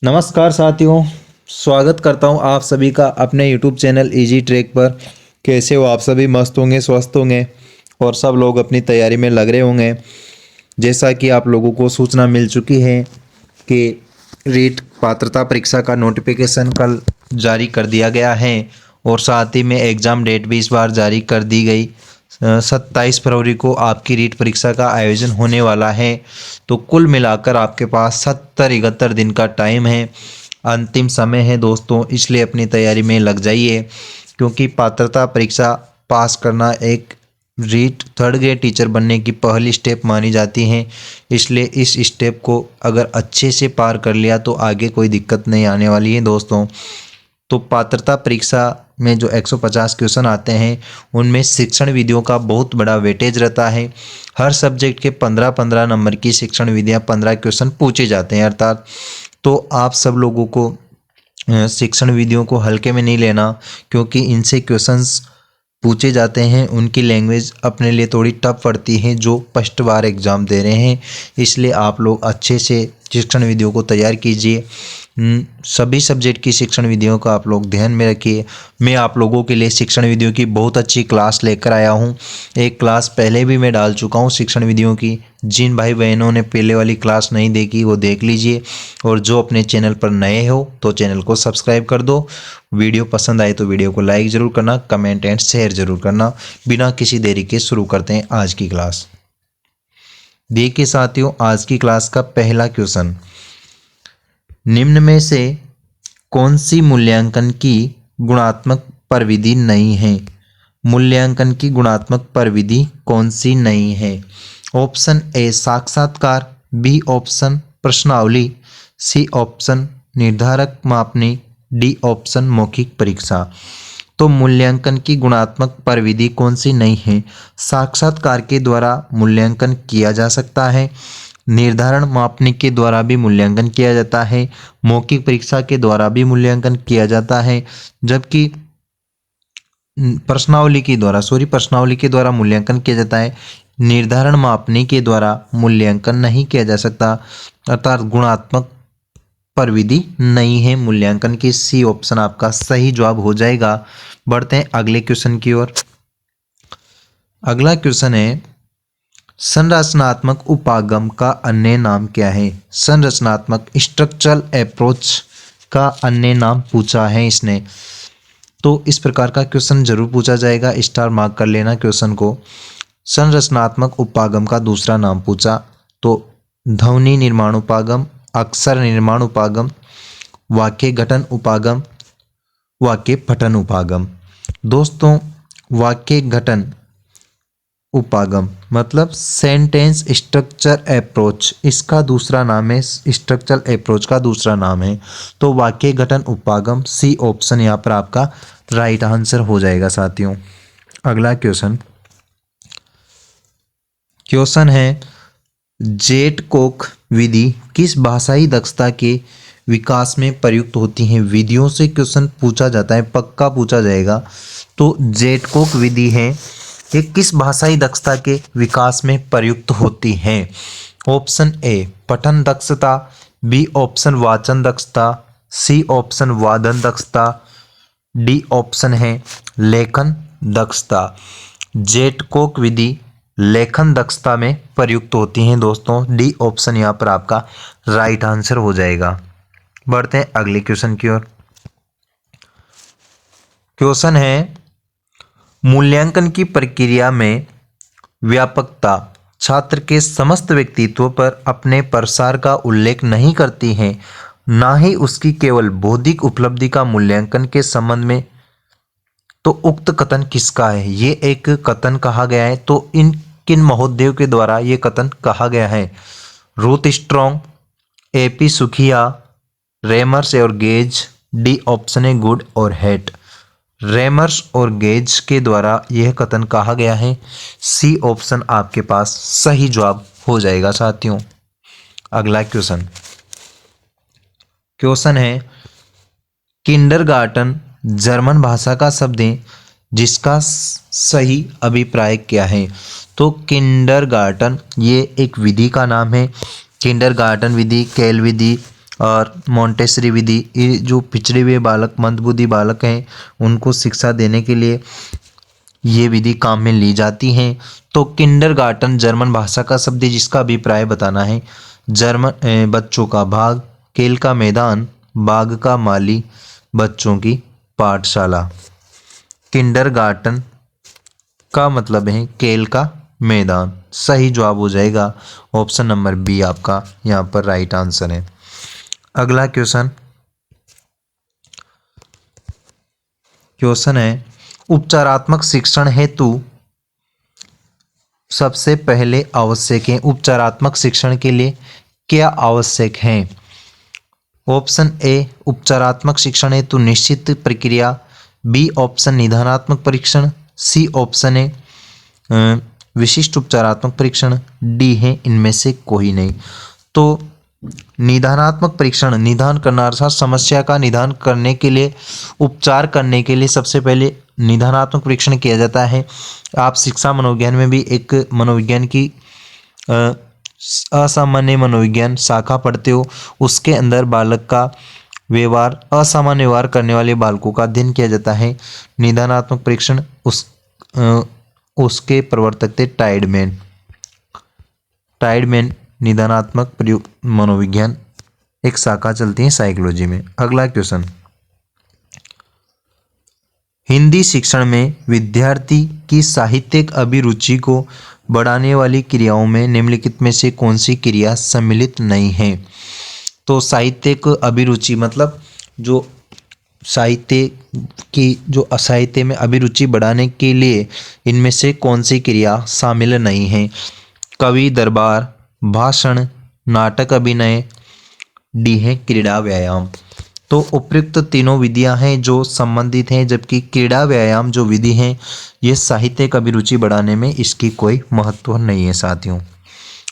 नमस्कार साथियों, स्वागत करता हूं आप सभी का अपने YouTube चैनल इजी ट्रैक पर। कैसे हो आप सभी? मस्त होंगे, स्वस्थ होंगे और सब लोग अपनी तैयारी में लग रहे होंगे। जैसा कि आप लोगों को सूचना मिल चुकी है कि रीट पात्रता परीक्षा का नोटिफिकेशन कल जारी कर दिया गया है और साथ ही में एग्ज़ाम डेट भी इस बार जारी कर दी गई। 27 फरवरी को आपकी रीट परीक्षा का आयोजन होने वाला है। तो कुल मिलाकर आपके पास 70-71 दिन का टाइम है, अंतिम समय है दोस्तों, इसलिए अपनी तैयारी में लग जाइए क्योंकि पात्रता परीक्षा पास करना एक रीट थर्ड ग्रेड टीचर बनने की पहली स्टेप मानी जाती है। इसलिए इस स्टेप को अगर अच्छे से पार कर लिया तो आगे कोई दिक्कत नहीं आने वाली है दोस्तों। तो पात्रता परीक्षा में जो 150 क्वेश्चन आते हैं उनमें शिक्षण विधियों का बहुत बड़ा वेटेज रहता है। हर सब्जेक्ट के 15-15 नंबर की शिक्षण विधियाँ 15 क्वेश्चन पूछे जाते हैं अर्थात। तो आप सब लोगों को शिक्षण विधियों को हल्के में नहीं लेना क्योंकि इनसे क्वेश्चंस पूछे जाते हैं। उनकी लैंग्वेज अपने लिए थोड़ी टफ पड़ती है जो फर्स्ट बार एग्ज़ाम दे रहे हैं, इसलिए आप लोग अच्छे से शिक्षण विधियों को तैयार कीजिए। सभी सब्जेक्ट की शिक्षण विधियों का आप लोग ध्यान में रखिए। मैं आप लोगों के लिए शिक्षण विधियों की बहुत अच्छी क्लास लेकर आया हूं। एक क्लास पहले भी मैं डाल चुका हूं शिक्षण विधियों की। जिन भाई बहनों ने पहले वाली क्लास नहीं देखी वो देख लीजिए और जो अपने चैनल पर नए हो तो चैनल को सब्सक्राइब कर दो। वीडियो पसंद आए तो वीडियो को लाइक ज़रूर करना, कमेंट एंड शेयर ज़रूर करना। बिना किसी देरी के शुरू करते हैं आज की क्लास। देखिए साथियों, आज की क्लास का पहला क्वेश्चन, निम्न में से कौन सी मूल्यांकन की गुणात्मक प्रविधि नहीं है? मूल्यांकन की गुणात्मक प्रविधि कौन सी नहीं है? ऑप्शन ए साक्षात्कार, बी ऑप्शन प्रश्नावली, सी ऑप्शन निर्धारक मापनी, डी ऑप्शन मौखिक परीक्षा। तो मूल्यांकन की गुणात्मक प्रविधि कौन सी नहीं है? साक्षात्कार के द्वारा मूल्यांकन किया जा सकता है, निर्धारण मापने के द्वारा भी मूल्यांकन किया जाता है, मौखिक परीक्षा के द्वारा भी मूल्यांकन किया जाता है, जबकि प्रश्नावली के द्वारा मूल्यांकन किया जाता है। निर्धारण मापने के द्वारा मूल्यांकन नहीं किया जा सकता, अर्थात गुणात्मक प्रविधि नहीं है मूल्यांकन की। सी ऑप्शन आपका सही जवाब हो जाएगा। बढ़ते हैं अगले क्वेश्चन की ओर। अगला क्वेश्चन है, संरचनात्मक उपागम का अन्य नाम क्या है? संरचनात्मक स्ट्रक्चरल अप्रोच का अन्य नाम पूछा है इसने। तो इस प्रकार का क्वेश्चन जरूर पूछा जाएगा, स्टार मार्क कर लेना क्वेश्चन को। संरचनात्मक उपागम का दूसरा नाम पूछा तो ध्वनि निर्माण उपागम, अक्षर निर्माण उपागम, वाक्य गठन उपागम, वाक्य पठन उपागम। दोस्तों, वाक्य गठन उपागम मतलब सेंटेंस स्ट्रक्चर अप्रोच, इसका दूसरा नाम है, स्ट्रक्चरल अप्रोच का दूसरा नाम है। तो वाक्य गठन उपागम, सी ऑप्शन यहाँ पर आपका राइट आंसर हो जाएगा साथियों। अगला क्वेश्चन है, जेट-कोक विधि किस भाषाई दक्षता के विकास में प्रयुक्त होती है? विधियों से क्वेश्चन पूछा जाता है, पक्का पूछा जाएगा। तो जेट-कोक विधि है, ये किस भाषाई दक्षता के विकास में प्रयुक्त होती है? ऑप्शन ए पठन दक्षता, बी ऑप्शन वाचन दक्षता, सी ऑप्शन वादन दक्षता, डी ऑप्शन है लेखन दक्षता। जेट-कोक विधि लेखन दक्षता में प्रयुक्त होती हैं दोस्तों। डी ऑप्शन यहाँ पर आपका राइट आंसर हो जाएगा। बढ़ते हैं अगले क्वेश्चन की ओर। क्वेश्चन है, मूल्यांकन की प्रक्रिया में व्यापकता छात्र के समस्त व्यक्तित्व पर अपने प्रसार का उल्लेख नहीं करती है, ना ही उसकी केवल बौद्धिक उपलब्धि का मूल्यांकन के संबंध में। तो उक्त कथन किसका है? ये एक कथन कहा गया है। तो इन किन महोदयों के द्वारा ये कथन कहा गया है? रूथ स्ट्रॉन्ग, एपी सुखिया, रेमर्स और गेज, डी ऑप्शन है गुड और हेट। रेमर्स और गेज के द्वारा यह कथन कहा गया है। सी ऑप्शन आपके पास सही जवाब हो जाएगा साथियों। अगला क्वेश्चन है, किंडरगार्टन जर्मन भाषा का शब्द है जिसका सही अभिप्राय क्या है? तो किंडरगार्टन ये एक विधि का नाम है। किंडरगार्टन विधि, केल विधि, और मोंटेसरी विधि, ये जो पिछड़े हुए बालक, मंदबुद्धि बालक हैं, उनको शिक्षा देने के लिए ये विधि काम में ली जाती हैं। तो किंडरगार्टन जर्मन भाषा का शब्द है जिसका अभिप्राय बताना है। जर्मन बच्चों का भाग, खेल का मैदान, बाग का माली, बच्चों की पाठशाला। किंडरगार्टन का मतलब है खेल का मैदान। सही जवाब हो जाएगा ऑप्शन नंबर बी, आपका यहाँ पर राइट आंसर है। अगला क्वेश्चन है, उपचारात्मक शिक्षण हेतु सबसे पहले आवश्यक है। उपचारात्मक शिक्षण के लिए क्या आवश्यक है? ऑप्शन ए उपचारात्मक शिक्षण हेतु निश्चित प्रक्रिया, बी ऑप्शन निदानात्मक परीक्षण, सी ऑप्शन है विशिष्ट उपचारात्मक परीक्षण, डी है इनमें से कोई नहीं। तो निदानात्मक परीक्षण, निदान करना अर्थात समस्या का निदान करने के लिए, उपचार करने के लिए सबसे पहले निदानात्मक परीक्षण किया जाता है। आप शिक्षा मनोविज्ञान में भी एक मनोविज्ञान की असामान्य मनोविज्ञान शाखा पढ़ते हो, उसके अंदर बालक का व्यवहार, असामान्य व्यवहार करने वाले बालकों का अध्ययन किया जाता है। निदानात्मक परीक्षण उसके प्रवर्तक थे टाइडमैन। निदानात्मक मनोविज्ञान एक शाखा चलती है साइकोलॉजी में। अगला क्वेश्चन, हिंदी शिक्षण में विद्यार्थी की साहित्यिक अभिरुचि को बढ़ाने वाली क्रियाओं में निम्नलिखित में से कौन सी क्रिया सम्मिलित नहीं है? तो साहित्यिक अभिरुचि मतलब जो साहित्य की, जो साहित्य में अभिरुचि बढ़ाने के लिए इनमें से कौन सी क्रिया शामिल नहीं है? कवि दरबार, भाषण, नाटक अभिनय, डी है क्रीड़ा व्यायाम। तो उपयुक्त तीनों विधियां हैं जो संबंधित हैं, जबकि क्रीड़ा व्यायाम जो विधि है ये साहित्यिक अभिरुचि बढ़ाने में इसकी कोई महत्व नहीं है साथियों।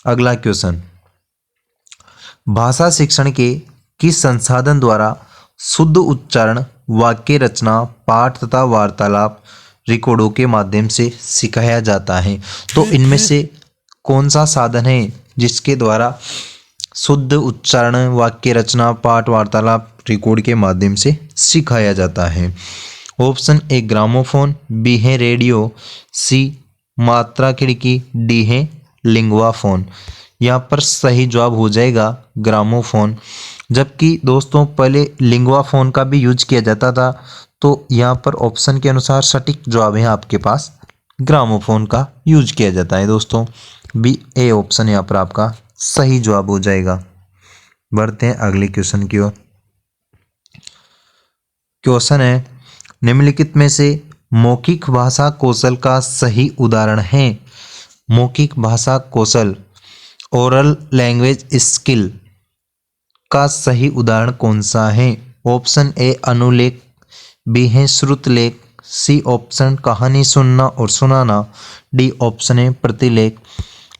अगला क्वेश्चन, भाषा शिक्षण के किस संसाधन द्वारा शुद्ध उच्चारण, वाक्य रचना, पाठ तथा वार्तालाप रिकॉर्डों के माध्यम से सिखाया जाता है? तो इनमें से कौन सा साधन है जिसके द्वारा शुद्ध उच्चारण, वाक्य रचना, पाठ वार्तालाप रिकॉर्ड के माध्यम से सिखाया जाता है? ऑप्शन ए ग्रामोफोन, बी है रेडियो, सी मात्रा खिड़की, डी है लिंगुआ फोन। यहाँ पर सही जवाब हो जाएगा ग्रामोफोन। जबकि दोस्तों पहले लिंगुआ फोन का भी यूज किया जाता था, तो यहाँ पर ऑप्शन के अनुसार सटीक जवाब है आपके पास ग्रामोफोन का यूज किया जाता है दोस्तों। बी ए ऑप्शन यहाँ पर आपका सही जवाब हो जाएगा। बढ़ते हैं अगले क्वेश्चन की ओर। क्वेश्चन है, निम्नलिखित में से मौखिक भाषा कौशल का सही उदाहरण है? मौखिक भाषा कौशल, ओरल लैंग्वेज स्किल का सही उदाहरण कौन सा है? ऑप्शन ए अनुलेख, बी है श्रुतलेख, सी ऑप्शन कहानी सुनना और सुनाना, डी ऑप्शन है प्रतिलेख।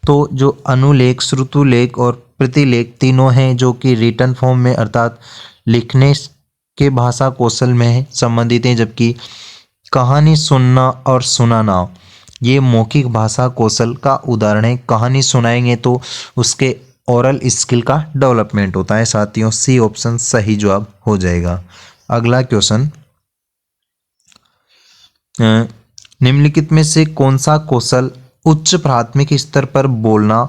तो जो अनुलेख, श्रुतलेख और प्रतिलेख तीनों हैं जो कि रिटन फॉर्म में अर्थात लिखने के भाषा कौशल में संबंधित हैं, जबकि कहानी सुनना और सुनाना ये मौखिक भाषा कौशल का उदाहरण है। कहानी सुनाएंगे तो उसके ओरल स्किल का डेवलपमेंट होता है साथियों। सी ऑप्शन सही जवाब हो जाएगा। अगला क्वेश्चन, निम्नलिखित में से कौन सा कौशल उच्च प्राथमिक स्तर पर बोलना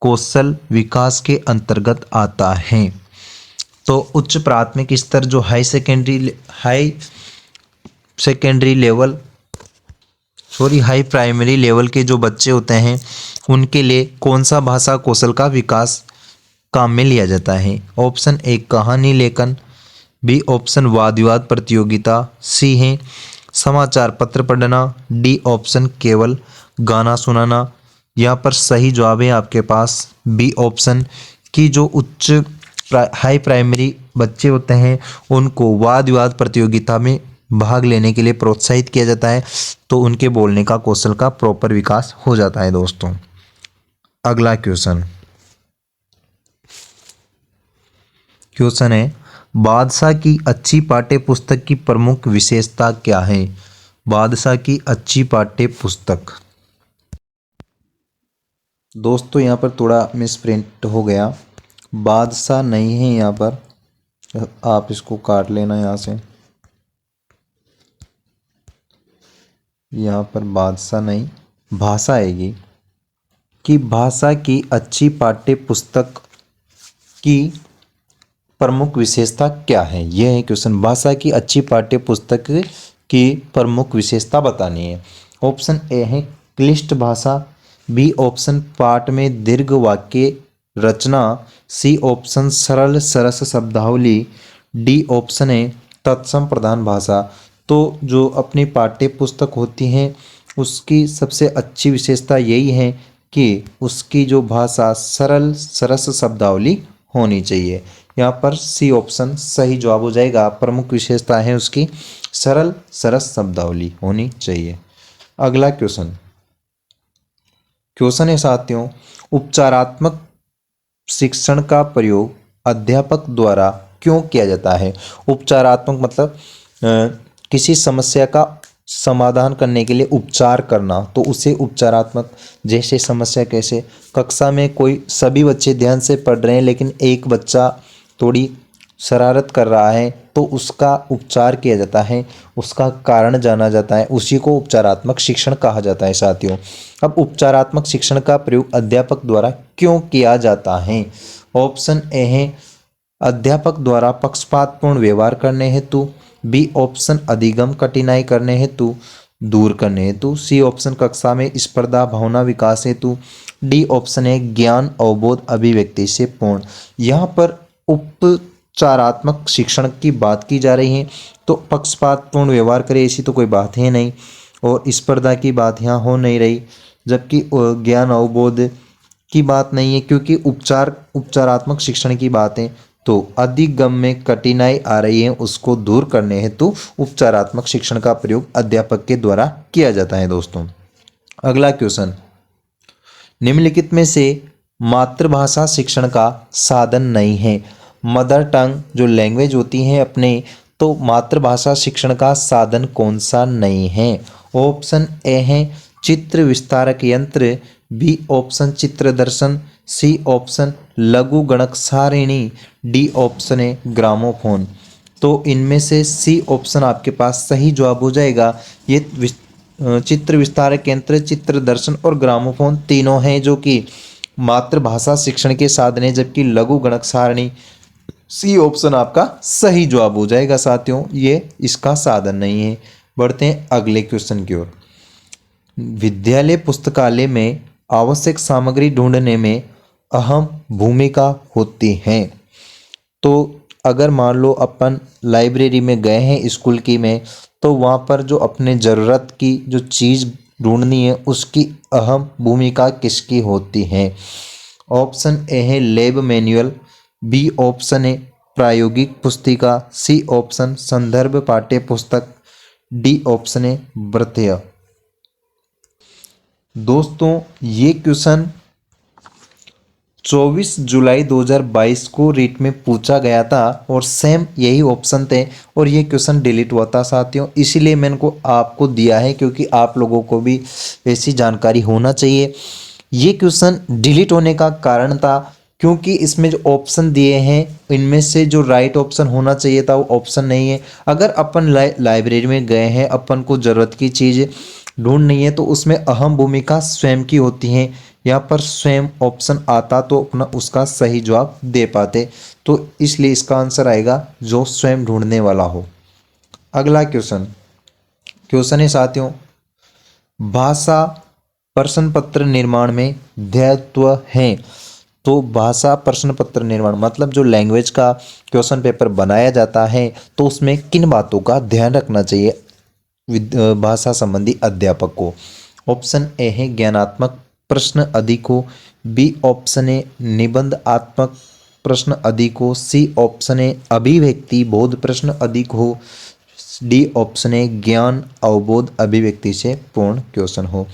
कौशल विकास के अंतर्गत आता है? तो उच्च प्राथमिक स्तर जो हाई प्राइमरी लेवल के जो बच्चे होते हैं उनके लिए कौन सा भाषा कौशल का विकास काम में लिया जाता है? ऑप्शन ए कहानी लेखन, बी ऑप्शन वाद विवाद प्रतियोगिता, सी है समाचार पत्र पढ़ना, डी ऑप्शन केवल गाना सुनाना। यहाँ पर सही जवाब है आपके पास बी ऑप्शन की जो हाई प्राइमरी बच्चे होते हैं उनको वाद विवाद प्रतियोगिता में भाग लेने के लिए प्रोत्साहित किया जाता है, तो उनके बोलने का कौशल का प्रॉपर विकास हो जाता है दोस्तों। अगला क्वेश्चन है, बादशाह की अच्छी पाठ्य पुस्तक की प्रमुख विशेषता क्या है? बादशाह की अच्छी पाठ्य पुस्तक, दोस्तों यहाँ पर थोड़ा मिसप्रिंट हो गया, बादशाह नहीं है यहाँ पर, आप इसको काट लेना यहाँ से। यहाँ पर बादशाह नहीं, भाषा आएगी कि भाषा की अच्छी पाठ्य पुस्तक की प्रमुख विशेषता क्या है। यह है क्वेश्चन, भाषा की अच्छी पाठ्य पुस्तक की प्रमुख विशेषता बतानी है। ऑप्शन ए है क्लिष्ट भाषा, बी ऑप्शन पाठ में दीर्घ वाक्य रचना, सी ऑप्शन सरल सरस शब्दावली, डी ऑप्शन है तत्सम प्रधान भाषा। तो जो अपनी पाठ्य पुस्तक होती हैं उसकी सबसे अच्छी विशेषता यही है कि उसकी जो भाषा सरल सरस शब्दावली होनी चाहिए। यहाँ पर सी ऑप्शन सही जवाब हो जाएगा। प्रमुख विशेषता है उसकी सरल सरस शब्दावली होनी चाहिए। अगला क्वेश्चन, क्वेश्चन है साथियों, उपचारात्मक शिक्षण का प्रयोग अध्यापक द्वारा क्यों किया जाता है। उपचारात्मक मतलब किसी समस्या का समाधान करने के लिए उपचार करना, तो उसे उपचारात्मक। जैसे समस्या कैसे, कक्षा में कोई सभी बच्चे ध्यान से पढ़ रहे हैं लेकिन एक बच्चा थोड़ी शरारत कर रहा है तो उसका उपचार किया जाता है, उसका कारण जाना जाता है, उसी को उपचारात्मक शिक्षण कहा जाता है साथियों। अब उपचारात्मक शिक्षण का प्रयोग अध्यापक द्वारा क्यों किया जाता है। ऑप्शन ए है अध्यापक द्वारा पक्षपातपूर्ण व्यवहार करने हेतु, बी ऑप्शन अधिगम कठिनाई करने हेतु दूर करने हेतु, सी ऑप्शन कक्षा में स्पर्धा भावना विकास हेतु, डी ऑप्शन है ज्ञान अवबोध अभिव्यक्ति से पूर्ण। यहाँ पर उपचारात्मक शिक्षण की बात की जा रही है तो पक्षपातपूर्ण व्यवहार करे ऐसी तो कोई बात है नहीं, और स्पर्धा की बात यहाँ हो नहीं रही, जबकि ज्ञान अवबोध की बात नहीं है क्योंकि उपचारात्मक शिक्षण की बात है। तो अधिगम में कठिनाई आ रही है उसको दूर करने हेतु उपचारात्मक शिक्षण का प्रयोग अध्यापक के द्वारा किया जाता है दोस्तों। अगला क्वेश्चन, निम्नलिखित में से मातृभाषा शिक्षण का साधन नहीं है। मदर टंग जो लैंग्वेज होती है अपने, तो मातृभाषा शिक्षण का साधन कौन सा नहीं है। ऑप्शन ए है चित्र विस्तारक यंत्र, बी ऑप्शन चित्र दर्शन, सी ऑप्शन लघु गणक सारिणी, डी ऑप्शन है ग्रामोफोन। तो इनमें से सी ऑप्शन आपके पास सही जवाब हो जाएगा। ये चित्र विस्तारक यंत्र, चित्र दर्शन और ग्रामोफोन तीनों हैं जो कि मातृभाषा शिक्षण के साधन है, जबकि लघु गणक सारणी सी ऑप्शन आपका सही जवाब हो जाएगा साथियों, ये इसका साधन नहीं है। बढ़ते हैं अगले क्वेश्चन की ओर। विद्यालय पुस्तकालय में आवश्यक सामग्री ढूंढने में अहम भूमिका होती है। तो अगर मान लो अपन लाइब्रेरी में गए हैं स्कूल की में, तो वहाँ पर जो अपने ज़रूरत की जो चीज़ ढूंढनी है उसकी अहम भूमिका किसकी होती है। ऑप्शन ए है लैब मैनुअल, बी ऑप्शन है प्रायोगिक पुस्तिका, सी ऑप्शन संदर्भ पाठ्य पुस्तक, डी ऑप्शन है वृत्तीय। दोस्तों ये क्वेश्चन 24 जुलाई 2022 को रीट में पूछा गया था और सेम यही ऑप्शन थे और ये क्वेश्चन डिलीट हुआ था साथियों, इसीलिए मैंने को आपको दिया है क्योंकि आप लोगों को भी ऐसी जानकारी होना चाहिए। ये क्वेश्चन डिलीट होने का कारण था क्योंकि इसमें जो ऑप्शन दिए हैं इनमें से जो राइट ऑप्शन होना चाहिए था वो ऑप्शन नहीं है। अगर अपन लाइब्रेरी में गए हैं, अपन को ज़रूरत की चीज़ ढूंढनी है तो उसमें अहम भूमिका स्वयं की होती है। यहाँ पर स्वयं ऑप्शन आता तो अपना उसका सही जवाब दे पाते, तो इसलिए इसका आंसर आएगा जो स्वयं ढूंढने वाला हो। अगला क्वेश्चन, क्वेश्चन है साथियों, भाषा प्रश्न पत्र निर्माण में दायित्व है। तो भाषा प्रश्न पत्र निर्माण मतलब जो लैंग्वेज का क्वेश्चन पेपर बनाया जाता है तो उसमें किन बातों का ध्यान रखना चाहिए भाषा संबंधी अध्यापक को। ऑप्शन ए है ज्ञानात्मक प्रश्न अधिक हो, बी ऑप्शन है निबंधात्मक प्रश्न अधिक हो, सी ऑप्शन है अभिव्यक्ति बोध प्रश्न अधिक हो, डी ऑप्शन है ज्ञान अवबोध अभिव्यक्ति से पूर्ण क्वेश्चन हो।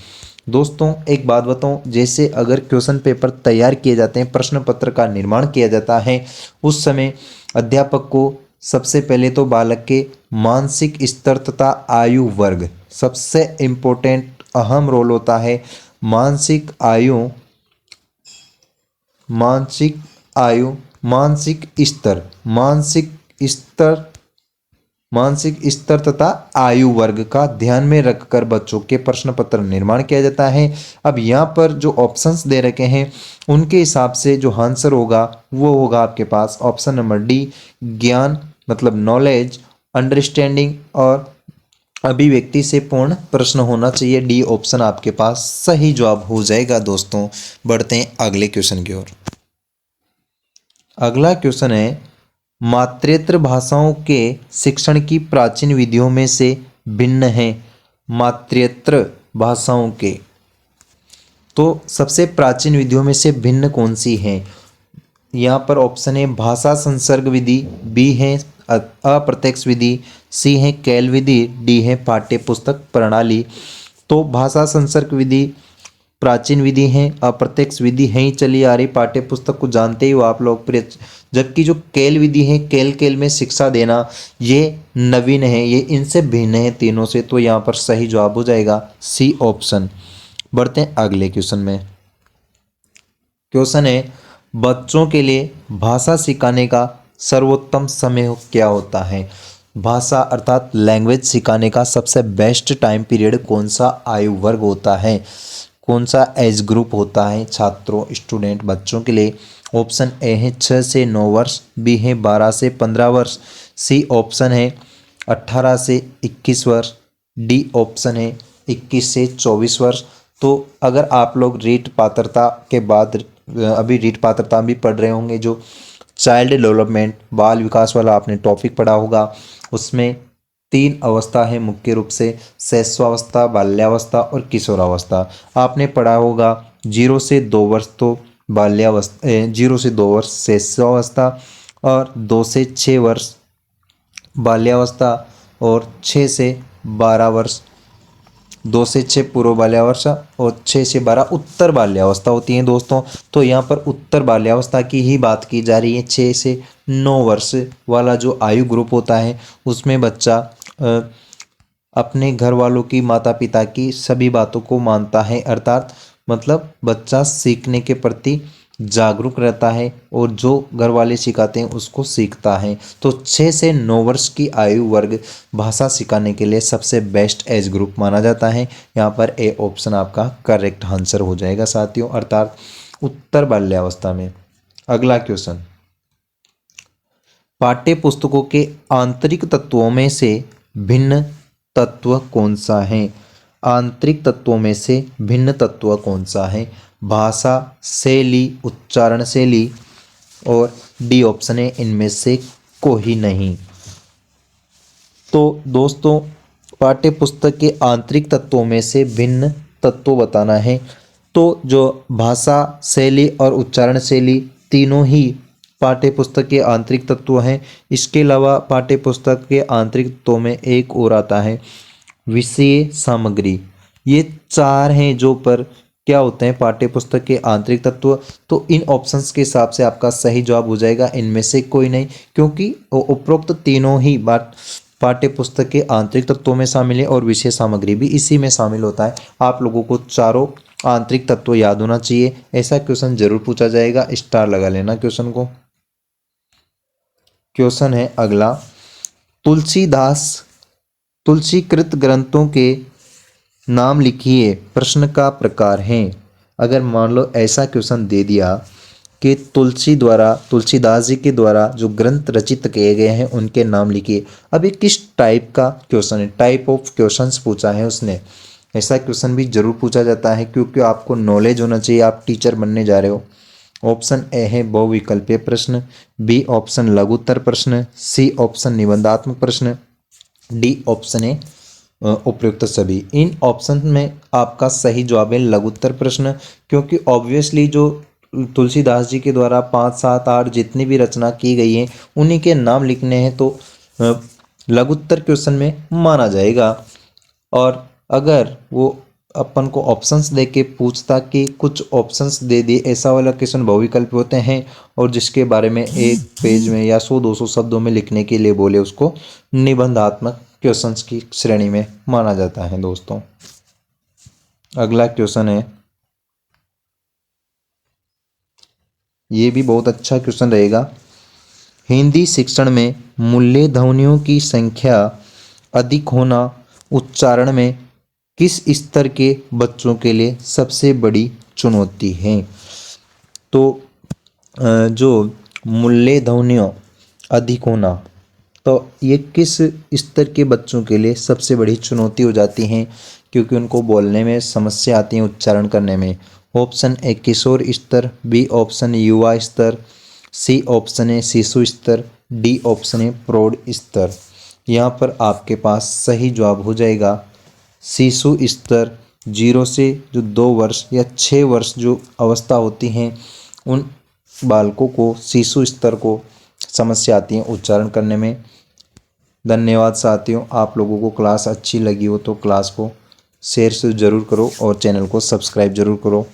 दोस्तों एक बात बताऊं, जैसे अगर क्वेश्चन पेपर तैयार किए जाते हैं, प्रश्न पत्र का निर्माण किया जाता है, उस समय अध्यापक को सबसे पहले तो बालक के मानसिक स्तर तथा आयु वर्ग सबसे इम्पोर्टेंट अहम रोल होता है। मानसिक आयु, मानसिक स्तर, मानसिक स्तर तथा आयु वर्ग का ध्यान में रखकर बच्चों के प्रश्न पत्र निर्माण किया जाता है। अब यहाँ पर जो ऑप्शंस दे रखे हैं उनके हिसाब से जो आंसर होगा वो होगा आपके पास ऑप्शन नंबर डी, ज्ञान मतलब नॉलेज, अंडरस्टैंडिंग और अभिव्यक्ति से पूर्ण प्रश्न होना चाहिए। डी ऑप्शन आपके पास सही जवाब हो जाएगा। दोस्तों बढ़ते हैं अगले क्वेश्चन की ओर। अगला क्वेश्चन है मातृत्व भाषाओं के शिक्षण की प्राचीन विधियों में से भिन्न है। मातृत्व भाषाओं के तो सबसे प्राचीन विधियों में से भिन्न कौन सी है? यहाँ पर ऑप्शन है भाषा संसर्ग विधि, बी है अप्रत्यक्ष विधि, सी है कैल विधि, डी है पाठ्य पुस्तक प्रणाली। तो भाषा संसर्ग विधि प्राचीन विधि है, अप्रत्यक्ष विधि है ही चली आ रही, पाठ्य पुस्तक को जानते ही हो आप लोग। जबकि जो कैल विधि है, कैल में शिक्षा देना, ये नवीन है, ये इनसे भिन्न है तीनों से। तो यहाँ पर सही जवाब हो जाएगा सी ऑप्शन। बढ़ते हैं अगले क्वेश्चन में। क्वेश्चन है बच्चों के लिए भाषा सिखाने का सर्वोत्तम समय क्या होता है? भाषा अर्थात लैंग्वेज सिखाने का सबसे बेस्ट टाइम पीरियड कौन सा आयु वर्ग होता है? कौन सा एज ग्रुप होता है छात्रों स्टूडेंट बच्चों के लिए? ऑप्शन ए है 6 से 9 वर्ष, बी है 12 से 15 वर्ष, सी ऑप्शन है 18 से 21 वर्ष, डी ऑप्शन है 21 से 24 वर्ष। तो अगर आप लोग रीट पात्रता के बाद अभी रीट पात्रता भी पढ़ रहे होंगे, जो चाइल्ड डेवलपमेंट बाल विकास वाला आपने टॉपिक पढ़ा होगा, उसमें 3 अवस्था है मुख्य रूप से, शैशवावस्था, बाल्यावस्था और किशोरावस्था। आपने पढ़ा होगा 0 से 2 वर्ष तो बाल्यावस्था, 0 से 2 वर्ष शैशवावस्था और 2 से 6 वर्ष बाल्यावस्था और 6 से 12 वर्ष, 2 से 6 पूर्व बाल्यावस्था और 6 से 12 उत्तर बाल्यावस्था होती हैं दोस्तों। तो यहाँ पर उत्तर बाल्यावस्था की ही बात की जा रही है। 6 से 9 वर्ष वाला जो आयु ग्रुप होता है उसमें बच्चा अपने घर वालों की, माता पिता की सभी बातों को मानता है, अर्थात मतलब बच्चा सीखने के प्रति जागरूक रहता है और जो घर वाले सिखाते हैं उसको सीखता है। तो 6 से 9 वर्ष की आयु वर्ग भाषा सिखाने के लिए सबसे बेस्ट एज ग्रुप माना जाता है। यहाँ पर ए ऑप्शन आपका करेक्ट आंसर हो जाएगा साथियों, अर्थात उत्तर बाल्यावस्था में। अगला क्वेश्चन, पाठ्य पुस्तकों के आंतरिक तत्वों में से भिन्न तत्व कौन सा है? आंतरिक तत्वों में से भिन्न तत्व कौन सा है? भाषा शैली, उच्चारण शैली और डी ऑप्शन है इनमें से कोई नहीं। तो दोस्तों पाठ्य पुस्तक के आंतरिक तत्वों में से भिन्न तत्व बताना है। तो जो भाषा शैली और उच्चारण शैली तीनों ही पाठ्य पुस्तक के आंतरिक तत्व हैं। इसके अलावा पाठ्य पुस्तक के आंतरिक तत्वों में एक और आता है विषय सामग्री। ये 4 हैं जो पर क्या होते हैं पाठ्य पुस्तक के आंतरिक तत्व। तो इन ऑप्शंस के हिसाब से आपका सही जवाब हो जाएगा इनमें से कोई नहीं, क्योंकि उपरोक्त तीनों ही बात पाठ्य पुस्तक के आंतरिक तत्वों में शामिल है और विषय सामग्री भी इसी में शामिल होता है। आप लोगों को चारों आंतरिक तत्व याद होना चाहिए। ऐसा क्वेश्चन जरूर पूछा जाएगा, स्टार लगा लेना क्वेश्चन को। क्वेश्चन है अगला, तुलसीकृत ग्रंथों के नाम लिखिए। प्रश्न का प्रकार है। अगर मान लो ऐसा क्वेश्चन दे दिया कि तुलसीदास जी के द्वारा जो ग्रंथ रचित किए गए हैं उनके नाम लिखिए। अब ये किस टाइप का क्वेश्चन है, टाइप ऑफ क्वेश्चंस पूछा है उसने। ऐसा क्वेश्चन भी जरूर पूछा जाता है क्योंकि आपको नॉलेज होना चाहिए, आप टीचर बनने जा रहे हो। ऑप्शन ए है बहुविकल्पीय प्रश्न, बी ऑप्शन लघुत्तर प्रश्न, सी ऑप्शन निबंधात्मक प्रश्न, डी ऑप्शन है उपयुक्त सभी। इन ऑप्शन में आपका सही जवाब है लघुत्तर प्रश्न, क्योंकि ऑब्वियसली जो तुलसीदास जी के द्वारा 5, 7, 8 जितनी भी रचना की गई है उन्हीं के नाम लिखने हैं, तो लघुत्तर क्वेश्चन में माना जाएगा। और अगर वो अपन को ऑप्शंस दे के पूछता कि कुछ ऑप्शंस दे दिए, ऐसा वाला क्वेश्चन बहुविकल्पी होते हैं और जिसके बारे में एक पेज में या 100-200 शब्दों में लिखने के लिए बोले, उसको निबंधात्मक क्वेश्चंस की श्रेणी में माना जाता है दोस्तों। अगला क्वेश्चन है, ये भी बहुत अच्छा क्वेश्चन रहेगा। हिंदी शिक्षण में मूल्य ध्वनियों की संख्या अधिक होना उच्चारण में किस स्तर के बच्चों के लिए सबसे बड़ी चुनौती है? तो जो मूल्य ध्वनियों अधिक होना, तो ये किस स्तर के बच्चों के लिए सबसे बड़ी चुनौती हो जाती है, क्योंकि उनको बोलने में समस्या आती है, उच्चारण करने में। ऑप्शन ए किशोर स्तर, बी ऑप्शन युवा स्तर, सी ऑप्शन है शिशु स्तर, डी ऑप्शन है प्रौढ़ स्तर। यहाँ पर आपके पास सही जवाब हो जाएगा शिशु स्तर। 0 से जो 2 वर्ष या 6 वर्ष जो अवस्था होती हैं, उन बालकों को शिशु स्तर को समस्या आती है उच्चारण करने में। धन्यवाद साथियों, आप लोगों को क्लास अच्छी लगी हो तो क्लास को शेयर से ज़रूर करो और चैनल को सब्सक्राइब ज़रूर करो।